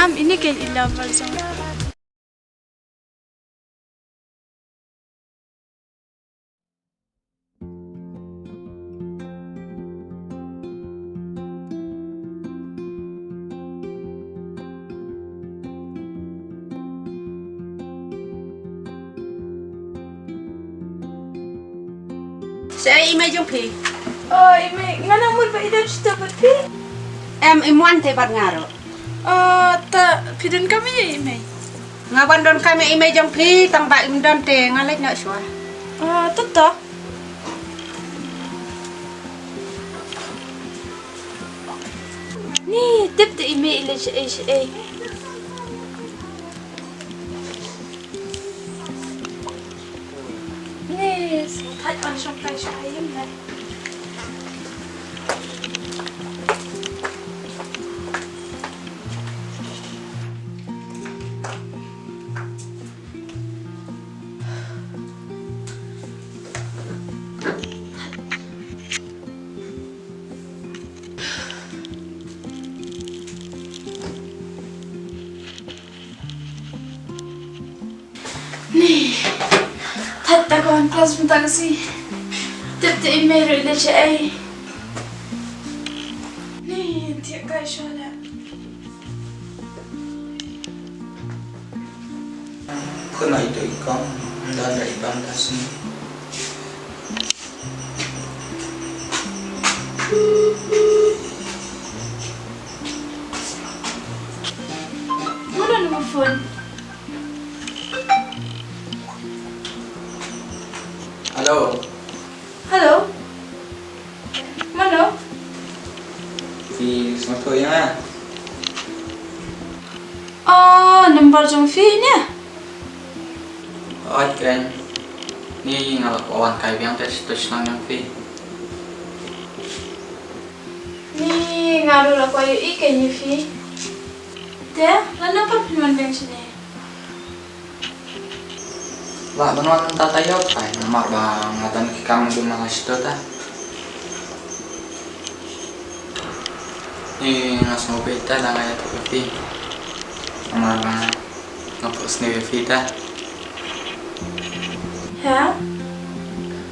Nam ini kan ilah bersama. Saya imej jong phi. Oh, ini ngana mul ba idam sita berpi? Em imuan te bar ngaro. Oh, ta pidin kami ya ini. Ngawan don kami imej jong phi tang ba im don te ngalek nak swa. Oh, tata. Ni tibda ime ila shay. Ni sat an sampai syayim lah. Nih, hatta kawan kelas bentar sih. Tibda email ila shay. Nih, tiap kali soalnya. Kena itu ikan dan dari bandas ni. Mana nombor phone? Halo, Halo? Mana? di semua ya. Oh, nombor jong fee ni. Oh, keren. Ni ngalak awan kai biang tes nang yang fi. Ni ngaruh lah kau i kayaknya fee. Deh, mana apa pilihan bench ni? Lah benuan tata yo kai nomor bang ngatan kikam tu malas tu ta. Ni ngas mau beta dah ngaya tu fi. Nomor bang ngapus ni fi ta. Ya?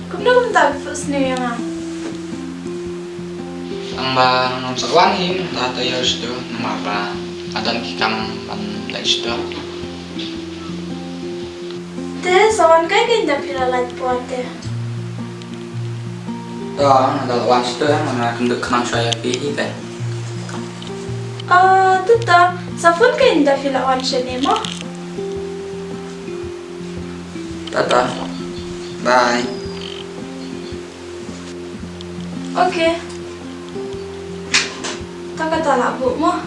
Kau belum tahu first ni yang mana? Ang bang nomor ni tata yo tu nomor bang ngatan kikam ban lagi tu. Deh, sawan kau kan dah pilih light buat deh. Dah, ada lawan tu mana kenduk kenang saya fi kan. Tu tak, safun kan dah pilih one shade mah. Tata. Bye. Okay. Tak kata lah bu mah.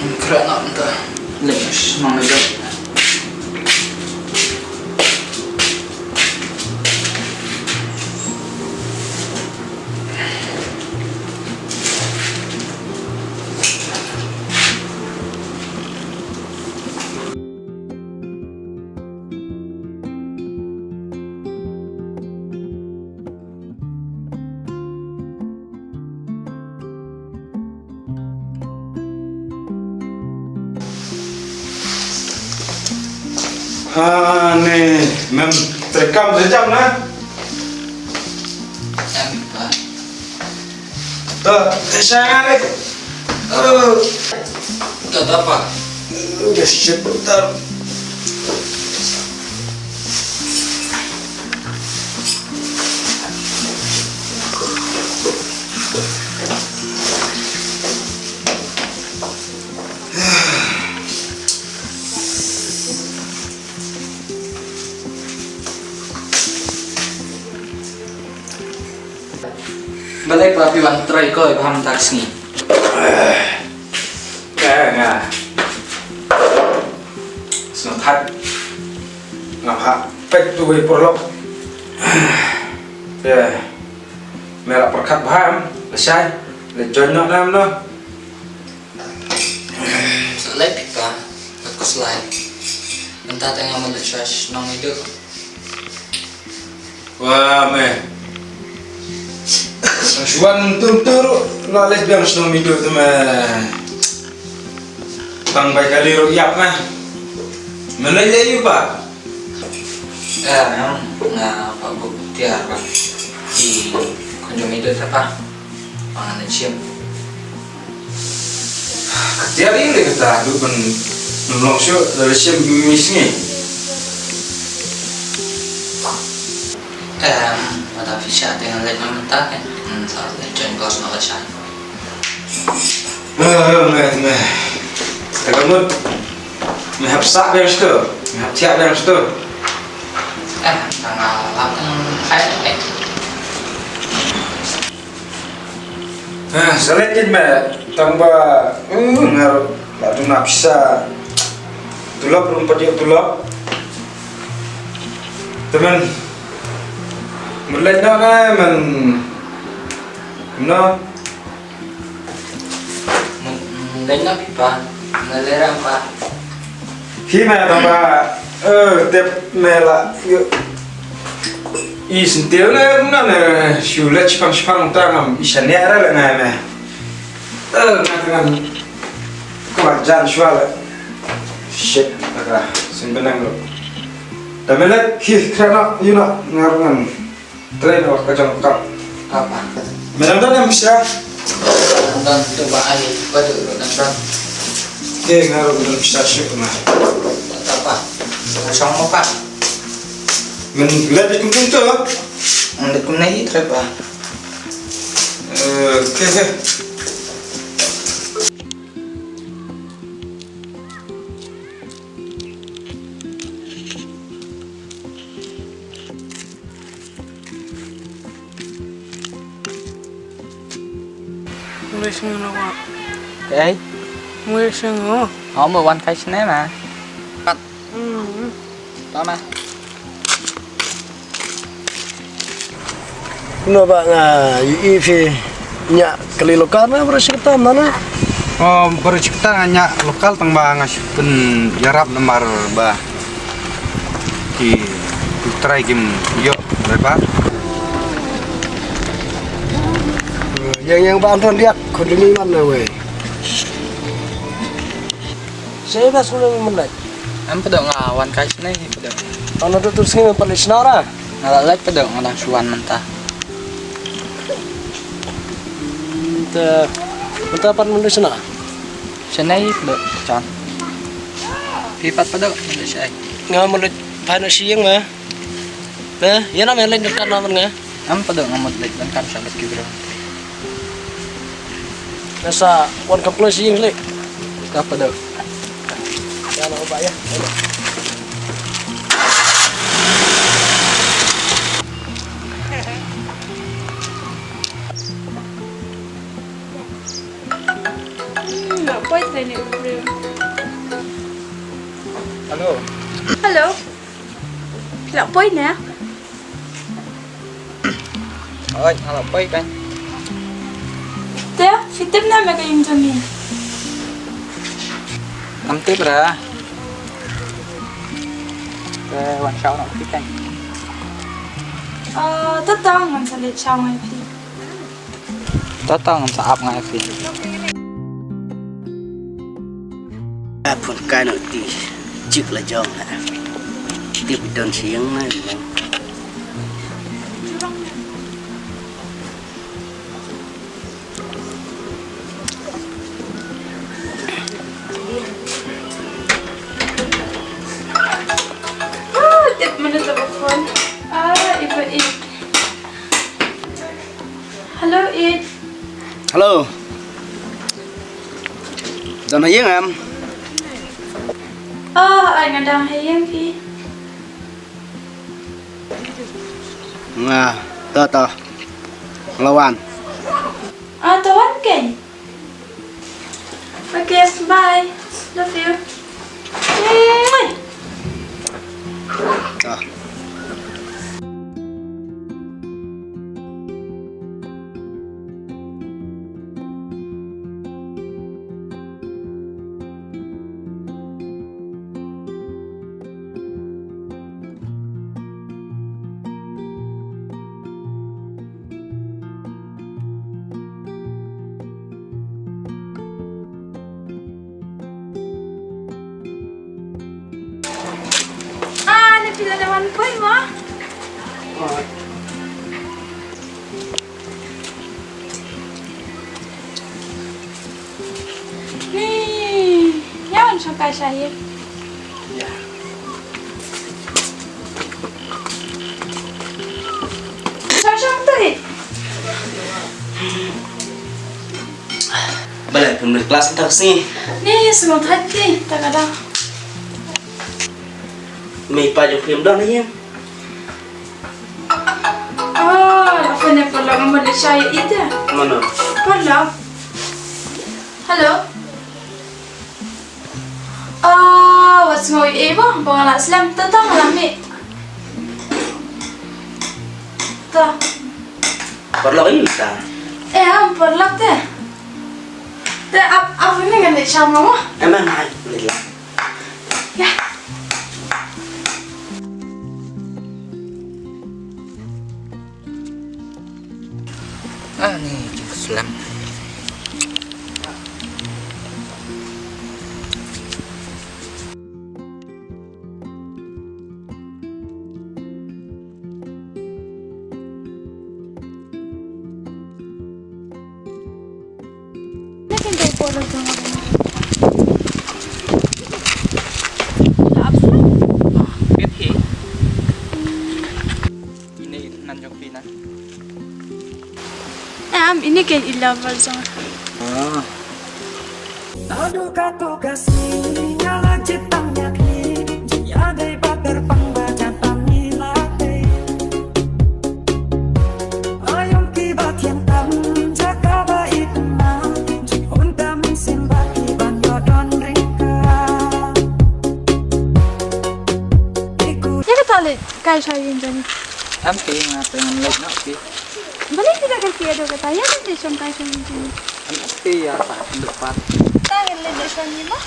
Kira nak entah. Lepas mana dah. Ha nih, mem terekam sejam nah. Sayang ni. Tak apa. Udah siap bentar. Balik rapi wan try ko paham taks ni. Nggak. Sengat. Ngapa? Pek tu gue perlu. Ya. Merah perkat paham. Lesai. Lejonok nam no. Selek ka. Aku slide. Entah tengah melecas nong hidup. Wah me. Sasuan tur lalet biang senang hidup tu mah. Tang baik kali royak mah. Meleleh you pak. Memang Pak Bu tiar Pak di kunjung itu apa? Panganan cium. Tiap ini kata tu pun nolong syu dari siam bimis ni. Pada fisya dengan lain mentah kan, saat join kelas Malaysia. Meh. Kamu mehap sak biang situ, mehap tiap biang situ. Tanggal 8 hai. Selekin meh tambah ngaruh tak nak bisa tulap rumput dia tulap teman mulai dah kan no Lain apa Pak? Ngelerang Pak. khi mà tambah tep mela yuk isentil na guna na shulet spang tangam isanya ada lah na ngatangan kewajan suara shit agak simpenang lo tapi lek karena you know ngarungan train waktu kacang kap Apa? mudah-mudahan yang bisa Dan coba air batu dan ngaruh bisa syuk mah apa? Sama Pak. menggila di kumpul tu Untuk menaiki trip Pak. oke Mulai sengono kok. Oke. Mulai sengono. Mau one kai sini mah. Pat. Tama. Nó bạn y phi nya kali lokal na berarti kita mana? Oh, baru cipta nganya lokal tang ba ngasipun yarap nomor ba. Ki try game yo berapa? Yang bantuan dia kondisi mana weh? Saya dah sudah mulai. Em pedang one kai sini pedang. Ano tu terus ni paling senara. Ngalalek pedang orang suan mentah. Kita apa mulai senara? Sini pedang can. Pipat pedang Malaysia. Nggak mulai panas siang mah. Nah, ya namanya lain dekat nama nggak? Em pedang ngamut lek dan kan sahabat kibro. Nasa one kampung siang lek. Ka pedang. Jangan lupa ya. Nggak poin tadi bro. Halo. Halo. Nggak poin ya? Oi, halo boy kan. Teh, fitim na mereka yung jamin. Nanti bra. One show nak kan. Tatang man sa lechang ay pi. Tatang sa ap ngai fi. Pun cái nội thì chịu là do tiếp đơn xiếng này. Tip mana telepon? Ibu Id. Halo Id. Hello. Dần hay em. Anh ở đang hay em phi. To. Lawan. Tawan ken. Okay, bye. Love you. To. teman pun mah. Nih, jangan sampai saya. Ya. Sama tuh. Balik pemilik kelas kita kesini. Nih, semua hati, tak ada. Mày pa trong phim đó đấy nhé. Apa ni perlu kamu saya itu? Mana? Perlu. Halo. What's ngồi ibu? Bang anak Islam tentang alami. Tak. Perlu ini bisa. Perlu deh. Deh, apa ni kan ni sama mah? Emang mahal beli lah. Ya. Nih Islam. Ni kan dia boleh jangan. Biết thì ini nan trong pin á. Ini kan ilah berzong. Aduka tugasi nyala citangnya ki dia dai bakar pangbaca tamilate ayam kibat yang tam jaga baik na untam simbaki banyo don ringka Ya kata le, kai saya ini. Em tiền là tiền lịch nó kì. Balik tidak kerja ada kata ya nanti sampai sini. Em thì phải được phát. Tak kerja di sini mah.